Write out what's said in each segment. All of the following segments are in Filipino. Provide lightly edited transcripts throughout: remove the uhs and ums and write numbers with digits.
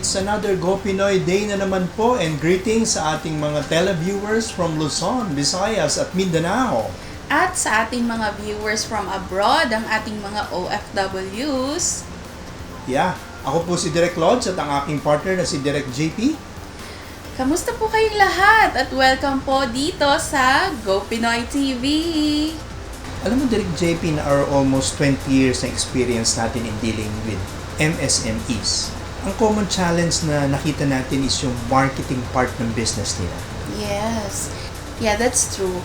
It's another Go Pinoy Day na naman po and greetings sa ating mga televiewers from Luzon, Visayas at Mindanao. At sa ating mga viewers from abroad, ang ating mga OFWs. Yeah, ako po si Direk Lodge at ang aking partner na si Direk JP. Kamusta po kayong lahat? At welcome po dito sa Go Pinoy TV. Alam mo Direk JP na our almost 20 years na experience natin in dealing with MSMEs. Ang common challenge na nakita natin is yung marketing part ng business nila. Yes. Yeah, that's true.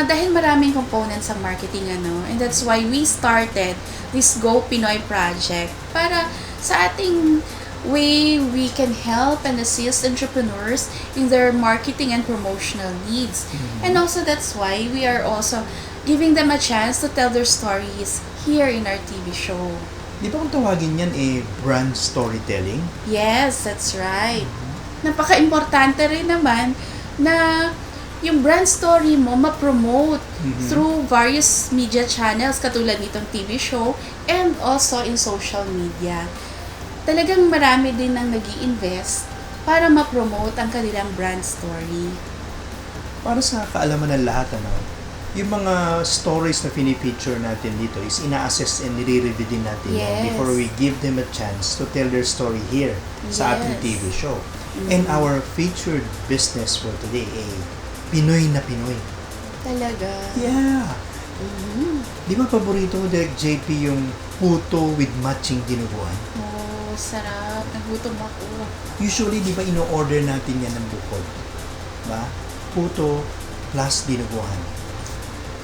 Dahil maraming components sa marketing, and that's why we started this Go Pinoy project para sa ating way we can help and assist entrepreneurs in their marketing and promotional needs. And also that's why we are also giving them a chance to tell their stories here in our TV show. Di ba kung tawagin yan brand storytelling? Yes, that's right. Napaka-importante rin naman na yung brand story mo ma-promote through various media channels katulad nitong TV show and also in social media. Talagang marami din ang nag-i-invest para ma-promote ang kanilang brand story. Para sa kaalaman ng lahat, yung mga stories na pinifeature natin dito is ina-assess and nire-review din natin yan before we give them a chance to tell their story here sa ating TV show. And our featured business for today Pinoy na Pinoy. Talaga? Yeah. Di ba paborito mo, Direk JP, yung puto with matching dinuguan? Oh, sarap. Nagutom ako. Usually, di ba ino-order natin yan ng bukod? Ba? Puto plus dinuguan.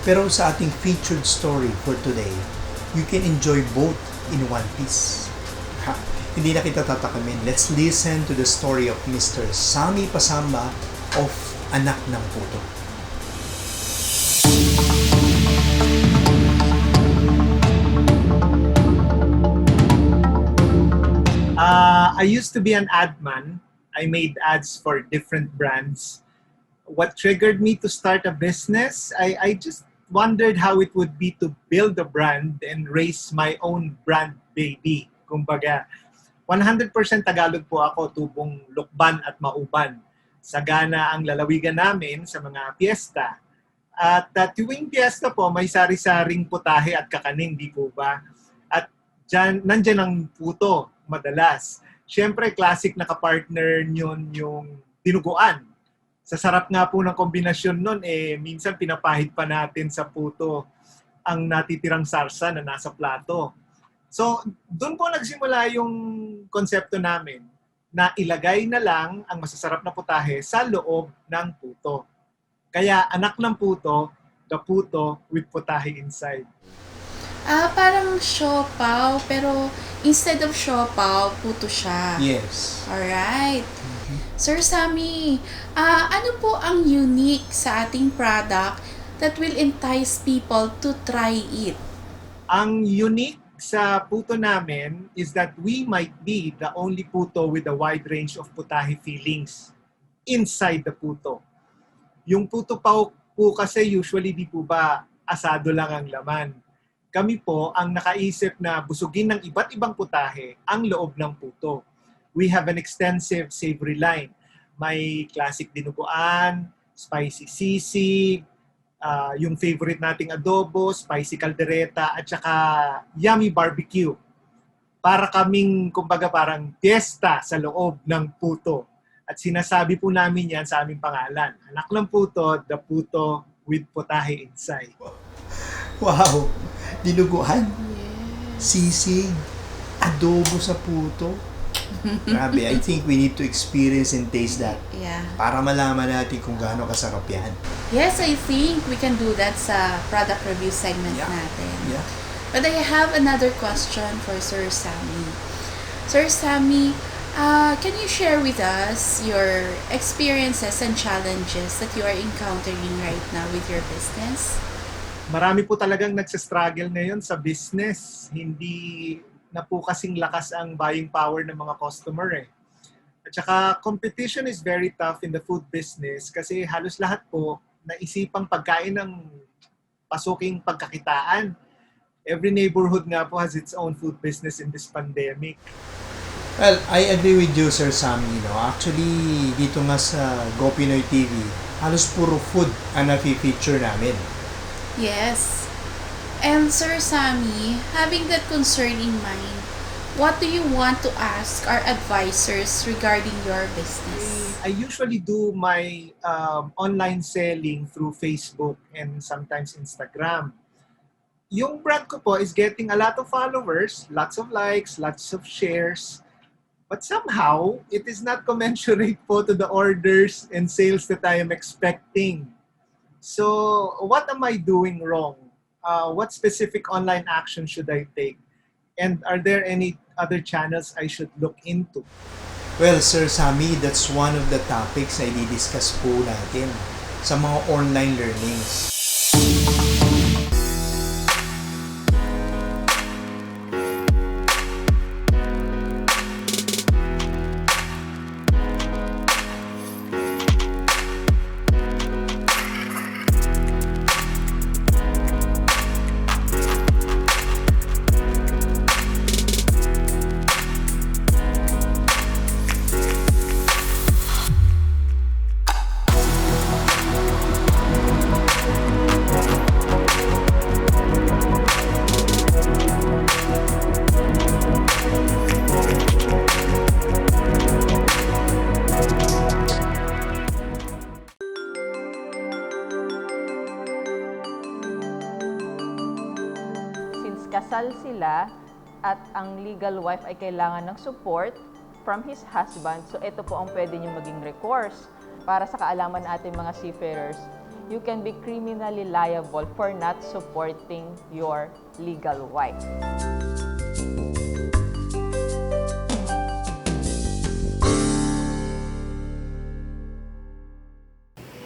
Pero sa ating featured story for today, you can enjoy both in one piece. Ha? Hindi na kita tatakamin. Let's listen to the story of Mr. Sammy Pasamba of Anak ng Puto. I used to be an ad man. I made ads for different brands. What triggered me to start a business? I just wondered how it would be to build a brand and raise my own brand baby. Kumbaga, 100% Tagalog po ako, tubong lukban at mauban. Sagana ang lalawigan namin sa mga piyesta. At tuwing piyesta po, may sari-saring putahe at kakanin, di po ba? At nandyan ang puto, madalas. Siyempre, classic na kapartner nyon yung dinuguan. Sa sarap nga po ng kombinasyon nun, minsan pinapahid pa natin sa puto ang natitirang sarsa na nasa plato. So, doon po nagsimula yung konsepto namin na ilagay na lang ang masasarap na putahe sa loob ng puto. Kaya, Anak ng Puto, the puto with putahe inside. Parang siopaw, pero instead of siopaw, puto siya. Yes. Alright. Sir Sammy, ano po ang unique sa ating product that will entice people to try it? Ang unique sa puto namin is that we might be the only puto with a wide range of putahe fillings inside the puto. Yung puto po kasi usually di po ba asado lang ang laman. Kami po ang nakaisip na busugin ng iba't ibang putahe ang loob ng puto. We have an extensive savory line. May classic dinuguan, spicy sisig, yung favorite nating adobo, spicy caldereta, at saka yummy barbecue. Para kaming, kumbaga parang fiesta sa loob ng puto. At sinasabi po namin yan sa aming pangalan. Anak ng Puto, the puto with putahe inside. Wow! Dinuguan, sisig, adobo sa puto. Grabe, I think we need to experience and taste that. Yeah. Para malaman natin kung gaano kasarap yan. Yes, I think we can do that sa product review segment natin. Yeah. But I have another question for Sir Sammy. Sir Sammy, can you share with us your experiences and challenges that you are encountering right now with your business? Marami po talagang nagsastruggle ngayon sa business. Hindi na po kasing lakas ang buying power ng mga customer. At saka competition is very tough in the food business kasi halos lahat po naisipang pagkain ng pasuking pagkakitaan. Every neighborhood nga po has its own food business in this pandemic. Well, I agree with you, Sir Sammy. No? Actually, dito nga sa Go Pinoy TV, halos puro food ang nafe-feature namin. Yes. And Sir Sammy, having that concern in mind, what do you want to ask our advisors regarding your business? I usually do my online selling through Facebook and sometimes Instagram. Yung brand ko po is getting a lot of followers, lots of likes, lots of shares. But somehow, it is not commensurate po to the orders and sales that I am expecting. So, what am I doing wrong? What specific online action should I take? And are there any other channels I should look into? Well, Sir Sammy, that's one of the topics na i-discuss po natin sa mga online learnings. Kasal sila at ang legal wife ay kailangan ng support from his husband. So ito po ang pwede nyo maging recourse para sa kaalaman natin mga seafarers. You can be criminally liable for not supporting your legal wife.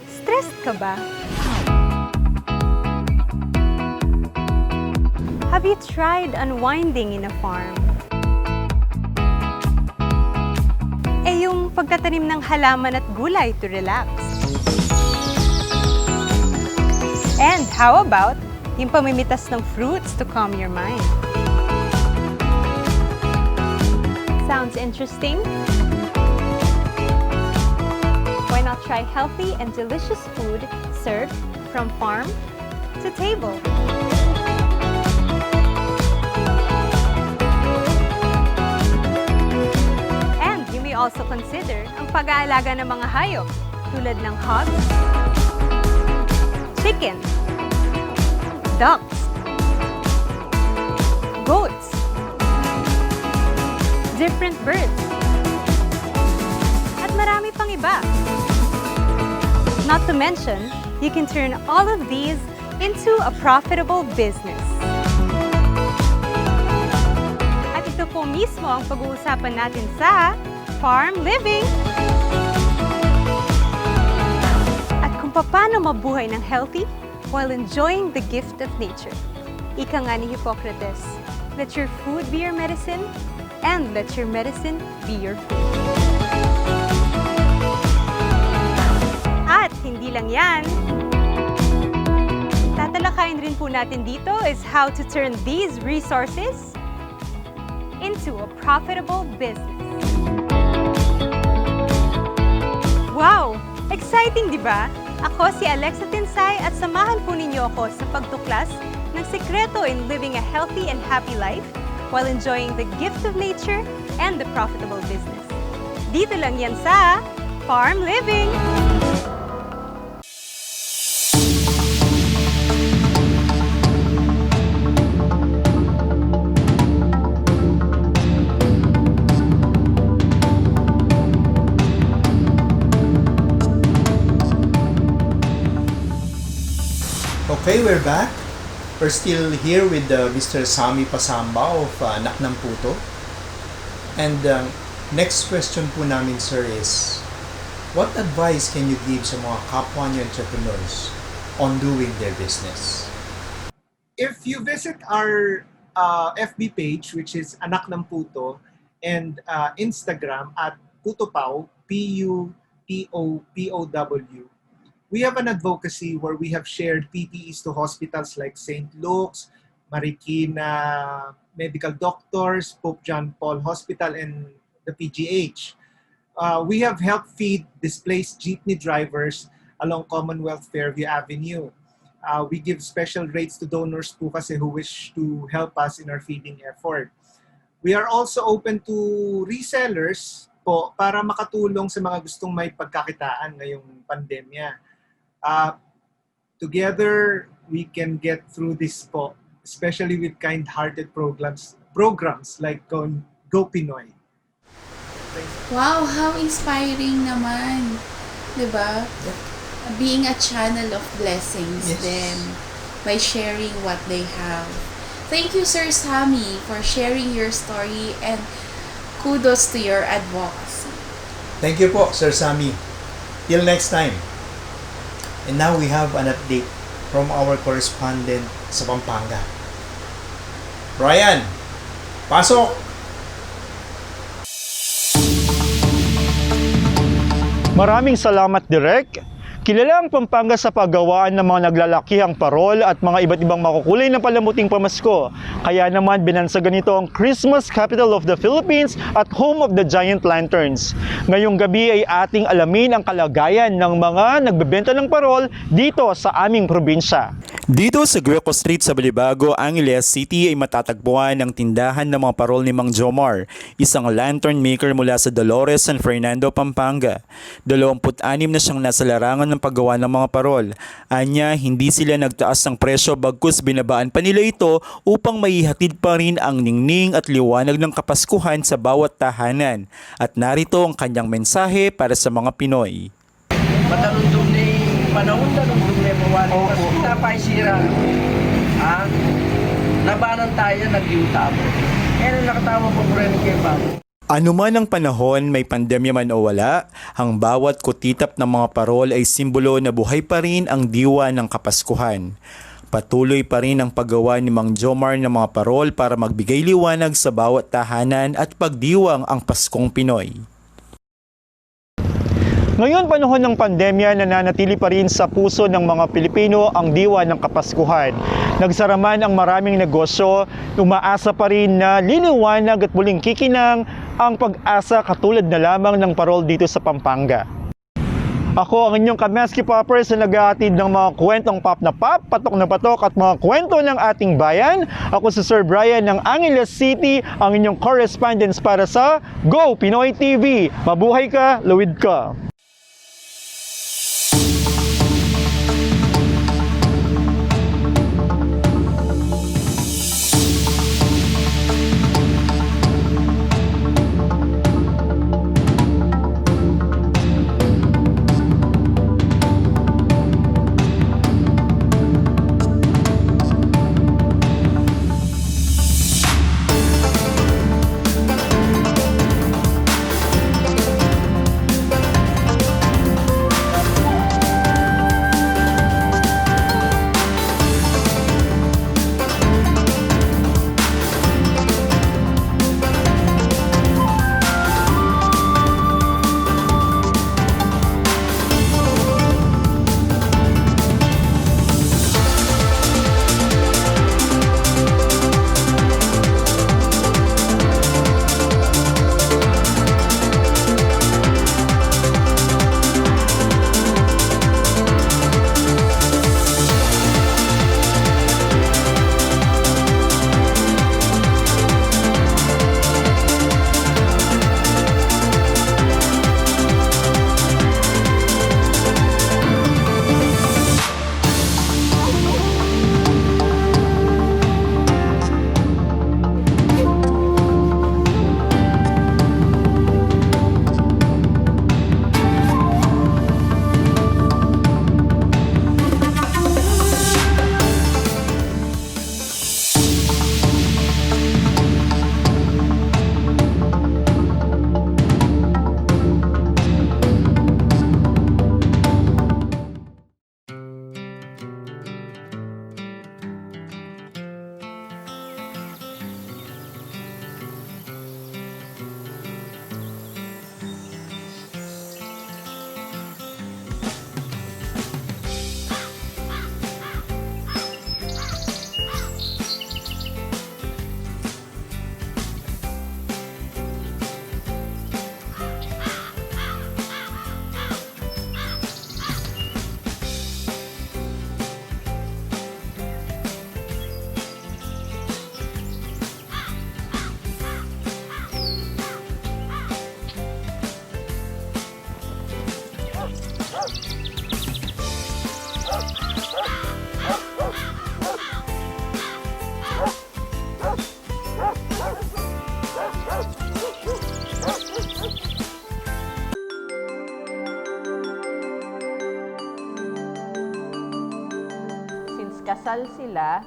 Stressed ka ba? Have you tried unwinding in a farm? Yung pagtatanim ng halaman at gulay to relax. And how about yung pamimitas ng fruits to calm your mind? Sounds interesting? Why not try healthy and delicious food served from farm to table? Also consider ang pag-aalaga ng mga hayop tulad ng hogs, chicken, ducks, goats, different birds, at marami pang iba. Not to mention, you can turn all of these into a profitable business. At ito po mismo ang pag-uusapan natin sa farm living. At kung paano mabuhay ng healthy while enjoying the gift of nature. Ika nga ni Hippocrates, let your food be your medicine and let your medicine be your food. At hindi lang yan, tatalakayin rin po natin dito is how to turn these resources into a profitable business. Wow! Exciting, di ba? Ako si Alexa Tinsay at samahan po ninyo ako sa pagtuklas ng sekreto in living a healthy and happy life while enjoying the gift of nature and the profitable business. Dito lang yan sa Farm Living! Okay, we're back. We're still here with Mr. Sammy Pasamba of Anak ng Puto. And next question po namin, sir, is what advice can you give sa mga kapwa niyo entrepreneurs on doing their business? If you visit our FB page, which is Anak ng Puto, and Instagram at Putopow, PUTOPOW, we have an advocacy where we have shared PPEs to hospitals like St. Luke's, Marikina Medical Doctors, Pope John Paul Hospital, and the PGH. We have helped feed displaced jeepney drivers along Commonwealth Fairview Avenue. We give special rates to donors po kasi who wish to help us in our feeding effort. We are also open to resellers po para makatulong sa mga gustong may pagkakitaan ngayong pandemya. Together, we can get through this po, especially with kind-hearted programs like Go Pinoy. Wow, how inspiring naman. 'Di ba? Being a channel of blessings Yes. then by sharing what they have. Thank you, Sir Sammy, for sharing your story and kudos to your advocacy. Thank you po, Sir Sammy. Till next time. And now we have an update from our correspondent sa Pampanga. Brian, pasok! Maraming salamat, Direk. Kilala ang Pampanga sa paggawaan ng mga naglalakihang parol at mga iba't ibang makukulay na palamuting pamasko. Kaya naman binansagan nito ang Christmas Capital of the Philippines at Home of the Giant Lanterns. Ngayong gabi ay ating alamin ang kalagayan ng mga nagbebenta ng parol dito sa aming probinsya. Dito sa Greco Street sa Balibago, Angeles City ay matatagpuan ang tindahan ng mga parol ni Mang Jomar, isang lantern maker mula sa Dolores, San Fernando, Pampanga. 26 na siyang nasa larangan ng paggawa ng mga parol. Anya, hindi sila nagtaas ng presyo bagkus binabaan pa nila ito upang maihatid pa rin ang ningning at liwanag ng Kapaskuhan sa bawat tahanan. At narito ang kanyang mensahe para sa mga Pinoy. Matalundong na yung panahon, talundong na yung mawali. Kasi napaisira. Nabanan tayo, nag-iuta mo. Kaya nakatawa po po rin kayo pa. Ano man ang panahon, may pandemya man o wala, ang bawat kutitap ng mga parol ay simbolo na buhay pa rin ang diwa ng Kapaskuhan. Patuloy pa rin ang paggawa ni Mang Jomar ng mga parol para magbigay liwanag sa bawat tahanan at pagdiwang ang Paskong Pinoy. Ngayon panahon ng pandemya, nananatili pa rin sa puso ng mga Pilipino ang diwa ng Kapaskuhan. Nagsara man ang maraming negosyo, umaasa pa rin na liliwanag at muling kikinang ang pag-asa katulad na lamang ng parol dito sa Pampanga. Ako ang inyong Kamaski Poppers na nag-aatid ng mga kwentong pop na pop, patok na patok at mga kwento ng ating bayan. Ako si Sir Brian ng Angeles City, ang inyong correspondent para sa Go Pinoy TV. Mabuhay ka, luwid ka! kasal sila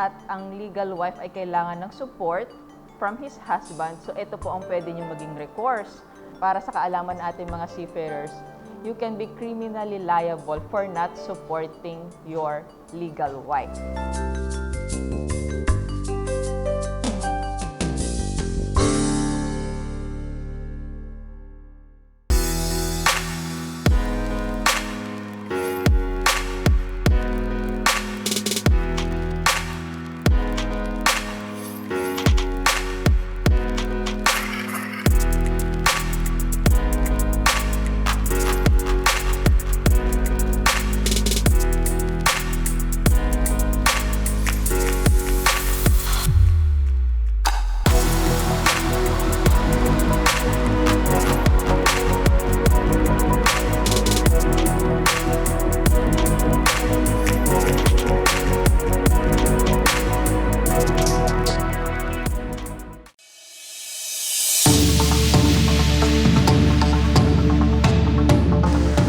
at ang legal wife ay kailangan ng support from his husband, so ito po ang pwede nyo maging recourse. Para sa kaalaman natin mga seafarers, you can be criminally liable for not supporting your legal wife.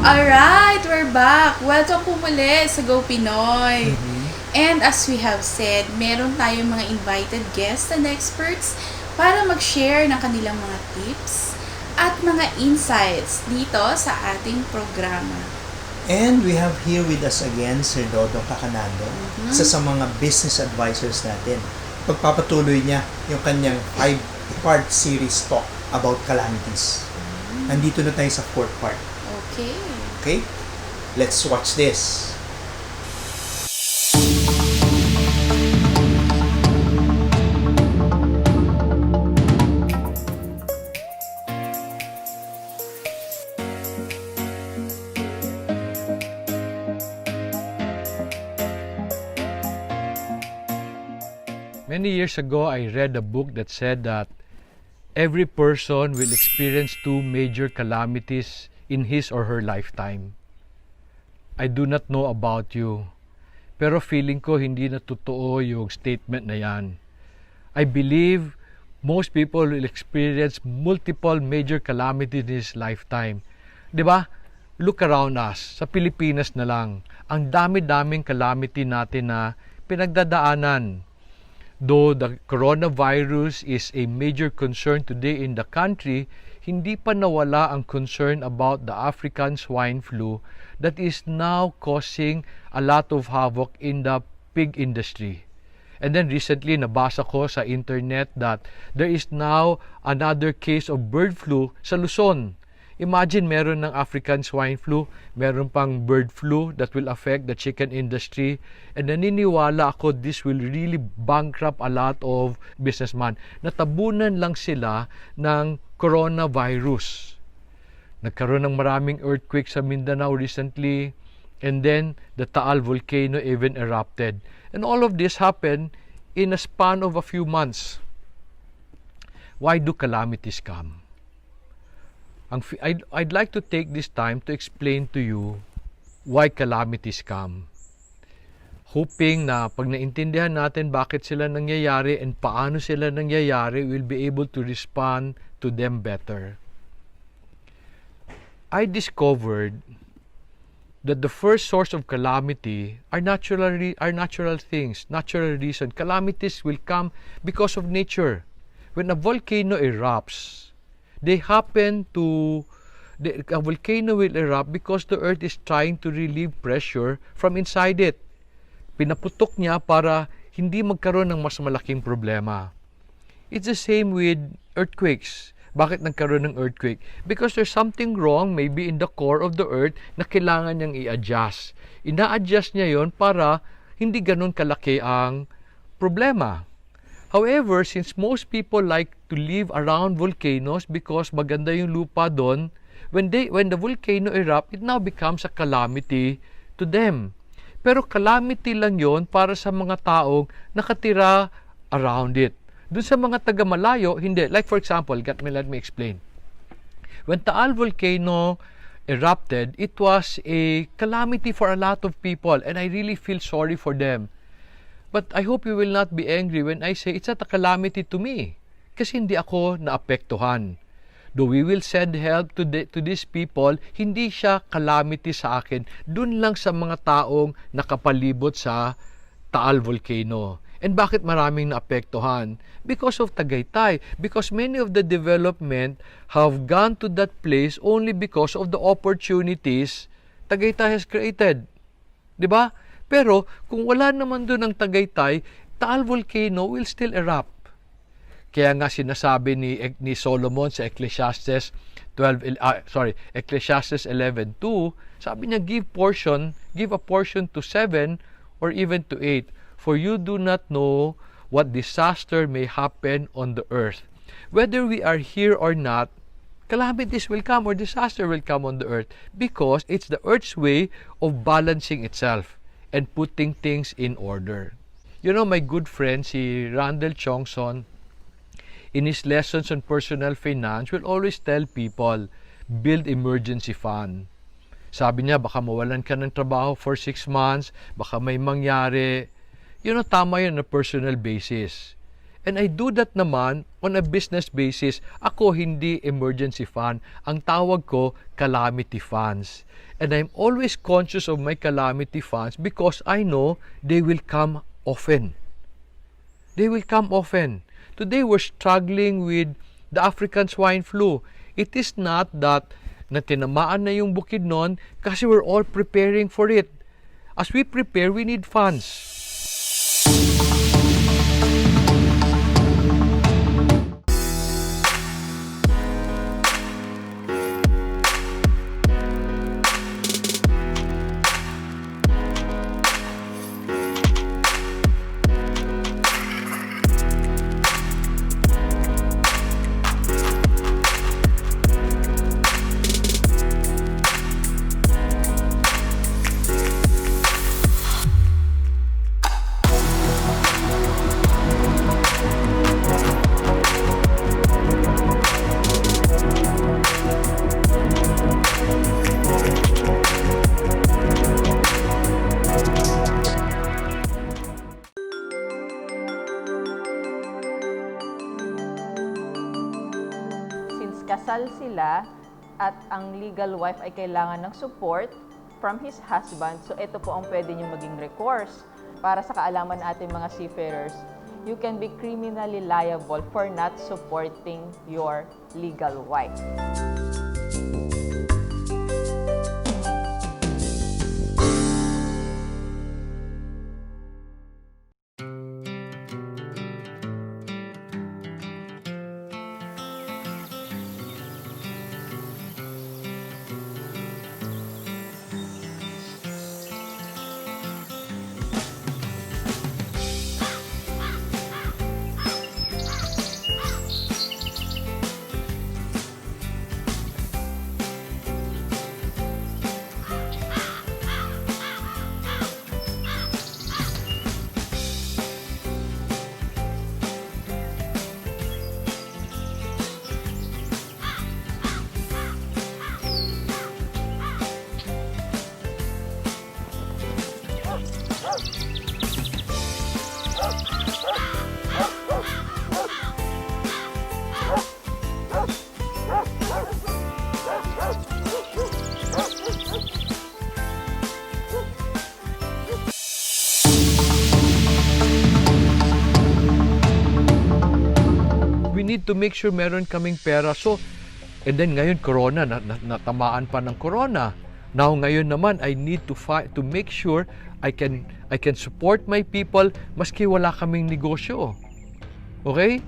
Alright, we're back. Welcome po muli sa Go Pinoy. And as we have said, meron tayong mga invited guests and experts para mag-share ng kanilang mga tips at mga insights dito sa ating programa. And we have here with us again Sir Dodong Cacanando, isa sa mga business advisors natin. Pagpapatuloy niya yung kanyang 5-part series talk about calamities. Nandito na tayo sa 4th part. Okay? Let's watch this. Many years ago, I read a book that said that every person will experience 2 major calamities in his or her lifetime. I do not know about you, pero feeling ko hindi na totoo yung statement na yan. I believe most people will experience multiple major calamities in his lifetime. Diba? Look around us. Sa Pilipinas na lang, ang dami-daming calamity natin na pinagdadaanan. Though the coronavirus is a major concern today in the country, hindi pa nawala ang concern about the African swine flu that is now causing a lot of havoc in the pig industry. And then recently, nabasa ko sa internet that there is now another case of bird flu sa Luzon. Imagine meron ng African swine flu, meron pang bird flu that will affect the chicken industry, and naniniwala ako this will really bankrupt a lot of businessmen. Natabunan lang sila ng coronavirus. Nagkaroon ng maraming earthquake sa Mindanao recently, and then the Taal volcano even erupted. And all of this happened in a span of a few months. Why do calamities come? I'd like to take this time to explain to you why calamities come. Hoping na pag naintindihan natin bakit sila nangyayari and paano sila nangyayari, we'll be able to respond to them better. I discovered that the first source of calamity are natural things, natural reason. Calamities will come because of nature. When a volcano erupts, a volcano will erupt because the earth is trying to relieve pressure from inside it. Pinaputok niya para hindi magkaroon ng mas malaking problema. It's the same with earthquakes. Bakit nagkaroon ng earthquake? Because there's something wrong maybe in the core of the earth na kailangan niyang i-adjust. Ina-adjust niya yon para hindi ganun kalaki ang problema. However, since most people like to live around volcanoes because maganda yung lupa doon, when the volcano erupt, it now becomes a calamity to them. Pero calamity lang yon para sa mga taong nakatira around it. Doon sa mga taga-malayo, hindi. Like for example, let me explain. When Taal volcano erupted, it was a calamity for a lot of people, and I really feel sorry for them. But I hope you will not be angry when I say it's not a calamity to me. Kasi hindi ako naapektuhan. Though we will send help to these people, hindi siya calamity sa akin. Dun lang sa mga taong nakapalibot sa Taal Volcano. And bakit maraming naapektuhan? Because of Tagaytay. Because many of the development have gone to that place only because of the opportunities Tagaytay has created. Diba? Pero kung wala naman doon ang Tagaytay, Taal Volcano will still erupt. Kaya nga sinasabi ni Solomon sa Ecclesiastes 11:2, sabi niya, give a portion to 7 or even to 8, for you do not know what disaster may happen on the earth. Whether we are here or not, calamities will come or disaster will come on the earth because it's the earth's way of balancing itself and putting things in order. You know, my good friend, si Randall Chongson, in his lessons on personal finance, will always tell people, build emergency fund. Sabi niya, baka mawalan ka ng trabaho for 6 months, baka may mangyari. You know, tama yun on a personal basis. And I do that naman on a business basis. Ako hindi emergency fund. Ang tawag ko, calamity funds. And I'm always conscious of my calamity funds because I know they will come often. They will come often. Today, we're struggling with the African swine flu. It is not that na tinamaan na yung Bukidnon kasi we're all preparing for it. As we prepare, we need funds. kasal sila at ang legal wife ay kailangan ng support from his husband. So ito po ang pwede nyo maging recourse para sa kaalaman ating mga seafarers. You can be criminally liable for not supporting your legal wife. We need to make sure meron kaming pera. So, and then ngayon corona, natamaan pa ng corona. Now ngayon naman I need to make sure I can support my people maski wala kaming negosyo. Okay?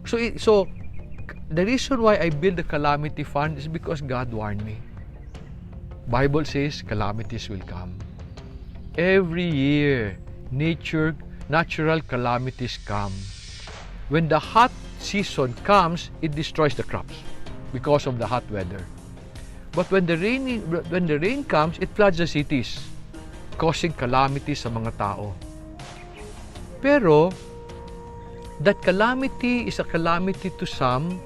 So the reason why I build the calamity fund is because God warned me. Bible says calamities will come. Every year, natural calamities come. When the hot season comes, it destroys the crops because of the hot weather. But when the rain comes, it floods the cities, causing calamities sa mga tao. Pero that calamity is a calamity to some,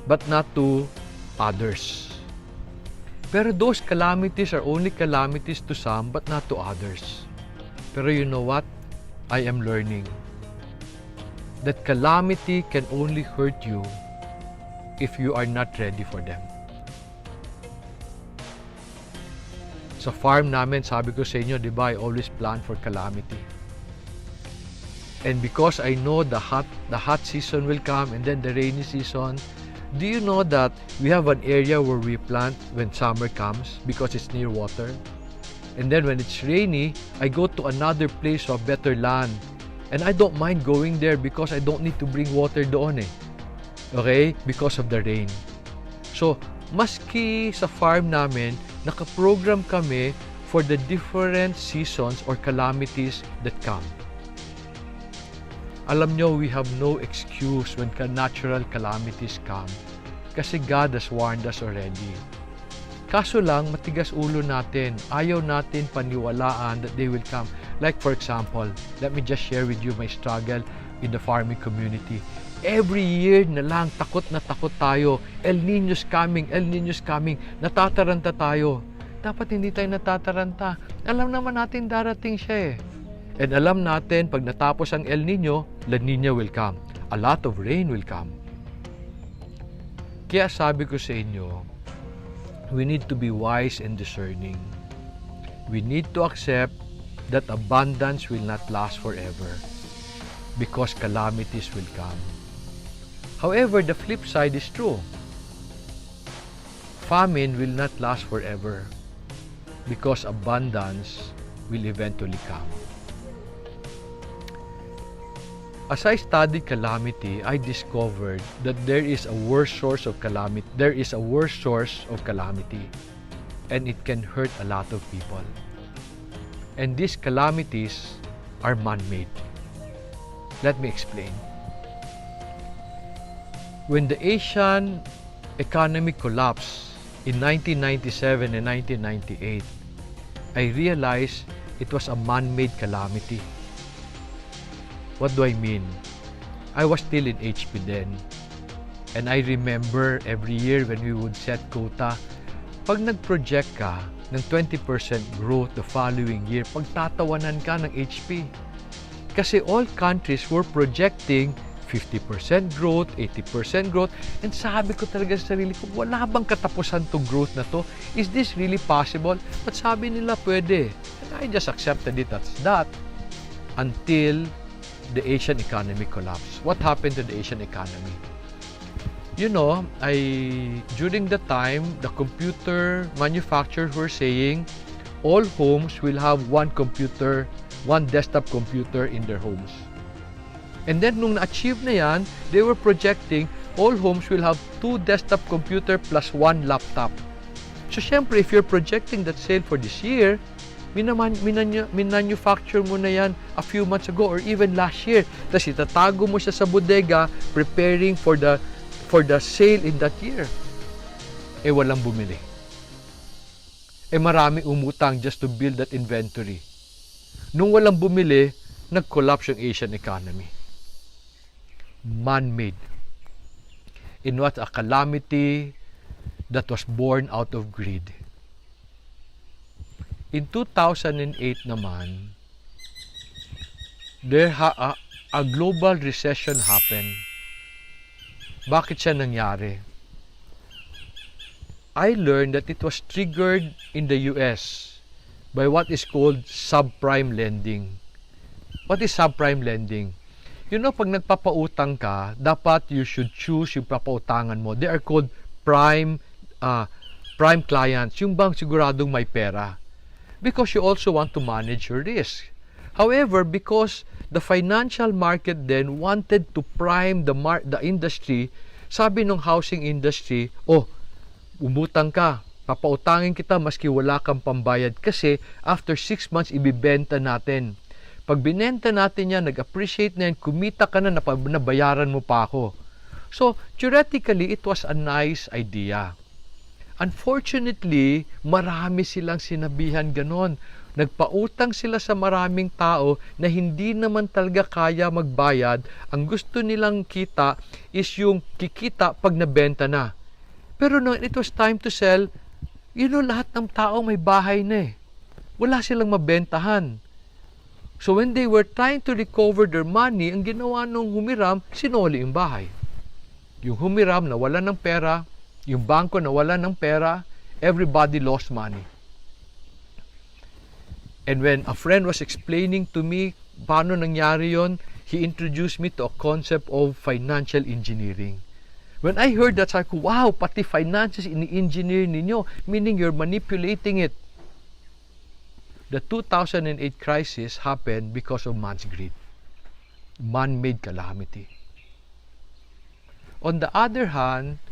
but not to others. Pero those calamities are only calamities to some, but not to others. Pero you know what? I am learning that calamity can only hurt you if you are not ready for them. Sa farm namin, sabi ko sa inyo, di ba, I always plan for calamity. And because I know the hot season will come and then the rainy season, do you know that we have an area where we plant when summer comes because it's near water? And then when it's rainy, I go to another place of better land. And I don't mind going there because I don't need to bring water doon eh. Okay? Because of the rain. So, maski sa farm namin, nakaprogram kami for the different seasons or calamities that come. Alam nyo, we have no excuse when natural calamities come kasi God has warned us already. Kaso lang, matigas ulo natin. Ayaw natin paniwalaan that they will come. Like for example, let me just share with you my struggle in the farming community. Every year na lang, takot na takot tayo. El Niño's coming, El Niño's coming. Natataranta tayo. Dapat hindi tayo natataranta. Alam naman natin darating siya eh. And alam natin, pag natapos ang El Niño, La Niña will come. A lot of rain will come. Kaya sabi ko sa inyo, we need to be wise and discerning. We need to accept that abundance will not last forever because calamities will come. However, the flip side is true. Famine will not last forever because abundance will eventually come. As I studied calamity, I discovered that there is a worse source of calamity. There is a worse source of calamity, and it can hurt a lot of people. And these calamities are man-made. Let me explain. When the Asian economy collapsed in 1997 and 1998, I realized it was a man-made calamity. What do I mean? I was still in HP then. And I remember every year when we would set quota, pag nag-project ka ng 20% growth the following year, pagtatawanan ka ng HP. Kasi all countries were projecting 50% growth, 80% growth. And sabi ko talaga sa sarili ko, wala bang katapusan to growth na to? Is this really possible? But sabi nila, pwede. And I just accepted it as that until the Asian economy collapsed. What happened to the Asian economy? You know, during the time, the computer manufacturers were saying all homes will have one computer, one desktop computer in their homes. And then nung na-achieve na yan, they were projecting all homes will have 2 desktop computer plus 1 laptop. So syempre, if you're projecting that sale for this year, minanufacture mo na yan a few months ago or even last year. Tapos itatago mo siya sa bodega preparing for the sale in that year. Eh walang bumili. Eh marami umutang just to build that inventory. Nung walang bumili, nag-collapse yung Asian economy. Man-made. In what a calamity that was born out of greed. In 2008 naman, a global recession happened. Bakit siya nangyari? I learned that it was triggered in the US by what is called subprime lending. What is subprime lending? You know, pag nagpapautang ka, dapat you should choose yung papautangan mo. They are called prime clients. Yung bang siguradong may pera. Because you also want to manage your risk. However, because the financial market then wanted to prime the industry, sabi ng housing industry, umutang ka, papautangin kita maski wala kang pambayad kasi after 6 months ibibenta natin. Pag binenta natin yan, nag-appreciate na yan, kumita ka na, nabayaran mo pa ako. So, theoretically, it was a nice idea. Unfortunately, marami silang sinabihan ganon. Nagpautang sila sa maraming tao na hindi naman talaga kaya magbayad. Ang gusto nilang kita is yung kikita pag nabenta na. Pero no, it was time to sell, lahat ng tao may bahay na eh. Wala silang mabentahan. So when they were trying to recover their money, ang ginawa nung humiram, sinoli yung bahay. Yung humiram, nawala ng pera, yung bangko nawala ng pera, everybody lost money. And when a friend was explaining to me paano nangyari yon, he introduced me to a concept of financial engineering. When I heard that, sabi ko, wow, pati finances ini-engineer ninyo, meaning you're manipulating it. The 2008 crisis happened because of man's greed, man-made calamity. On the other hand,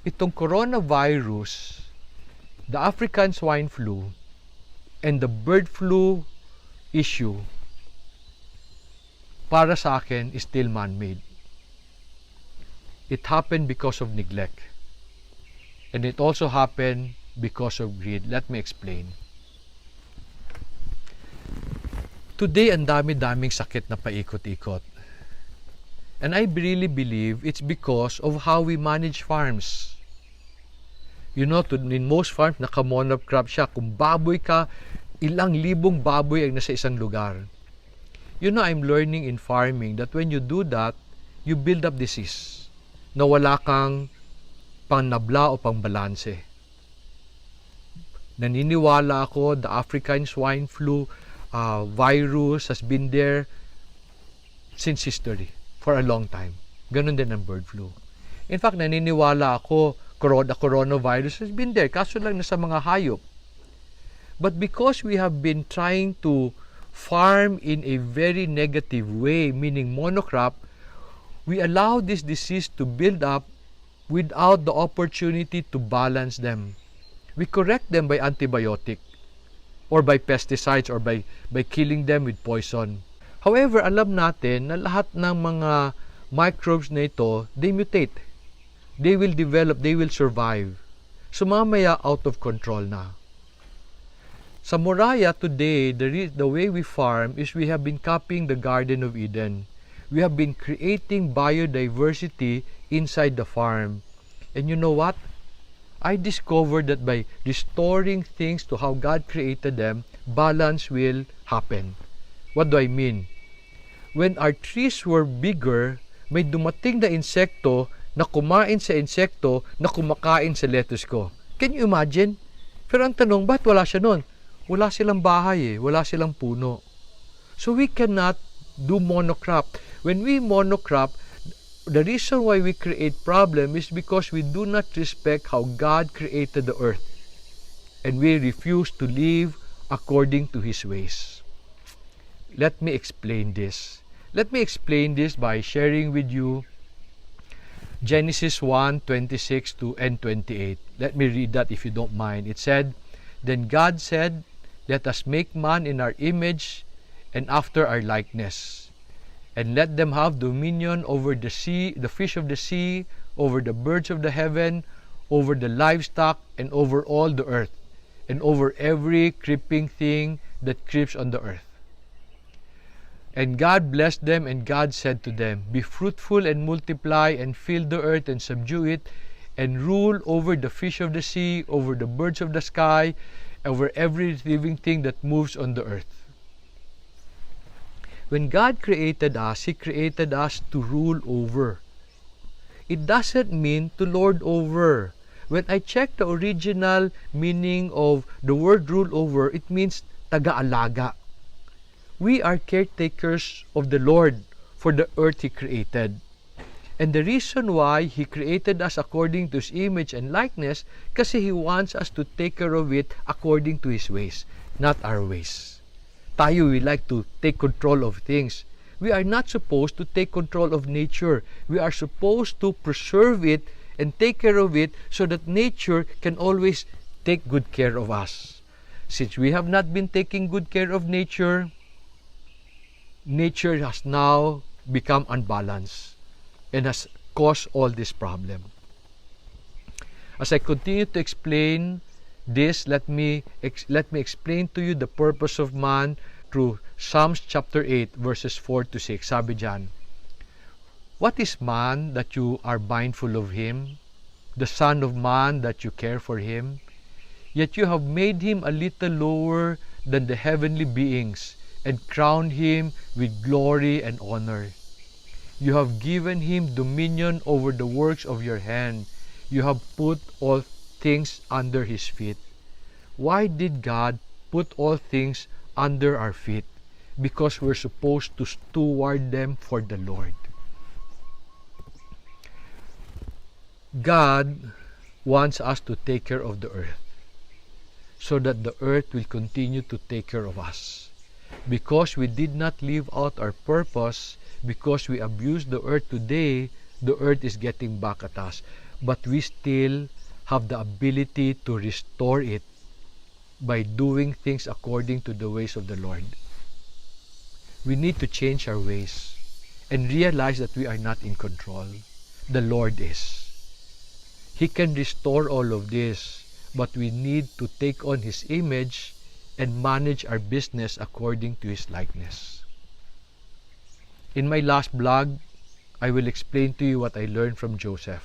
itong coronavirus, the African swine flu, and the bird flu issue, para sa akin, is still man-made. It happened because of neglect. And it also happened because of greed. Let me explain. Today, ang dami-daming sakit na paikot-ikot. And I really believe it's because of how we manage farms. You know, in most farms, naka-monocrop siya. Kung baboy ka, ilang libong baboy ang nasa isang lugar. You know, I'm learning in farming that when you do that, you build up disease na wala kang pangnabla o pangbalanse. Naniniwala ako the African swine flu virus has been there since history for a long time. Ganon din ang bird flu. In fact, naniniwala ako the coronavirus has been there, kaso lang nasa mga hayop. But because we have been trying to farm in a very negative way, meaning monocrop, we allow this disease to build up without the opportunity to balance them. We correct them by antibiotic or by pesticides or by killing them with poison. However, alam natin na lahat ng mga microbes na ito, they mutate. They will develop, they will survive. So mamaya out of control na. Sa Moraya today, the way we farm is we have been copying the Garden of Eden. We have been creating biodiversity inside the farm. And you know what? I discovered that by restoring things to how God created them, balance will happen. What do I mean? When our trees were bigger, may dumating na insekto na kumain sa insekto na kumakain sa lettuce ko. Can you imagine? Pero ang tanong, ba't wala siya nun? Wala silang bahay wala silang puno. So we cannot do monocrop. When we monocrop, the reason why we create problem is because we do not respect how God created the earth. And we refuse to live according to His ways. Let me explain this. Let me explain this by sharing with you Genesis 1:26 to and 28. Let me read that if you don't mind. It said, "Then God said, let us make man in our image and after our likeness, and let them have dominion over the sea, the fish of the sea, over the birds of the heaven, over the livestock, and over all the earth, and over every creeping thing that creeps on the earth." And God blessed them, and God said to them, "Be fruitful and multiply, and fill the earth and subdue it, and rule over the fish of the sea, over the birds of the sky, over every living thing that moves on the earth." When God created us, He created us to rule over. It doesn't mean to lord over. When I check the original meaning of the word rule over, it means taga-alaga. We are caretakers of the Lord for the earth He created. And the reason why He created us according to His image and likeness, kasi He wants us to take care of it according to His ways, not our ways. Tayo, we like to take control of things. We are not supposed to take control of nature. We are supposed to preserve it and take care of it so that nature can always take good care of us. Since we have not been taking good care of nature, nature has now become unbalanced and has caused all this problem. As I continue to explain this, let me explain to you the purpose of man through Psalms chapter 8 verses 4 to 6. Sabi diyan, "What is man that you are mindful of him, the son of man that you care for him? Yet you have made him a little lower than the heavenly beings and crowned him with glory and honor. You have given him dominion over the works of your hand. You have put all things under his feet." Why did God put all things under our feet? because we're supposed to steward them for the Lord. God wants us to take care of the earth so that the earth will continue to take care of us. Because we did not live out our purpose, because we abuse the earth today, the earth is getting back at us. But we still have the ability to restore it by doing things according to the ways of the Lord. We need to change our ways and realize that we are not in control. The Lord is. He can restore all of this, but we need to take on His image and manage our business according to His likeness. In my last blog, I will explain to you what I learned from Joseph.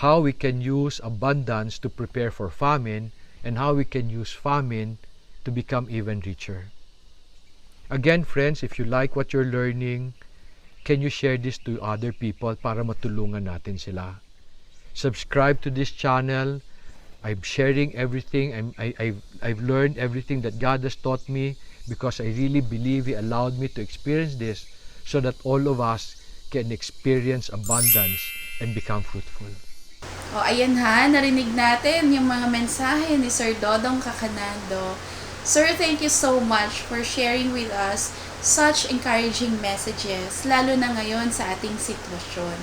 How we can use abundance to prepare for famine, and how we can use famine to become even richer. Again, friends, if you like what you're learning, can you share this to other people para matulungan natin sila? Subscribe to this channel. I'm sharing everything. I've learned everything that God has taught me because I really believe He allowed me to experience this so that all of us can experience abundance and become fruitful. O, ayan ha, narinig natin yung mga mensahe ni Sir Dodong Cacanando. Sir, thank you so much for sharing with us such encouraging messages, lalo na ngayon sa ating sitwasyon.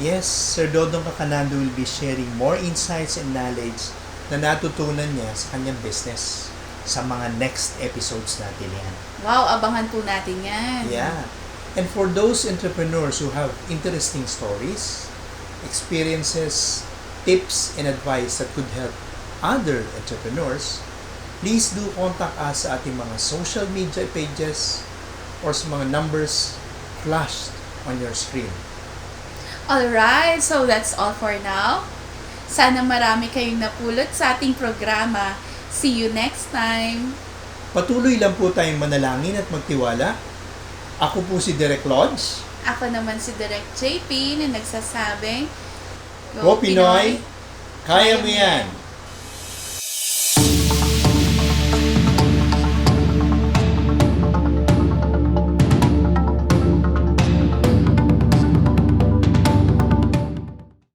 Yes, Sir Dodong Cacanando will be sharing more insights and knowledge na natutunan niya sa kanyang business sa mga next episodes natin yan. Wow, abangan po natin yan. Yeah. And for those entrepreneurs who have interesting stories, experiences, tips, and advice that could help other entrepreneurs, please do contact us sa ating mga social media pages or sa mga numbers flashed on your screen. Alright, so that's all for now. Sana marami kayong napulot sa ating programa. See you next time. Patuloy lang po tayong manalangin at magtiwala. Ako po si Direk Lodge. Ako naman si Direk JP na nagsasabing, Go Pinoy! Kaya mo yan!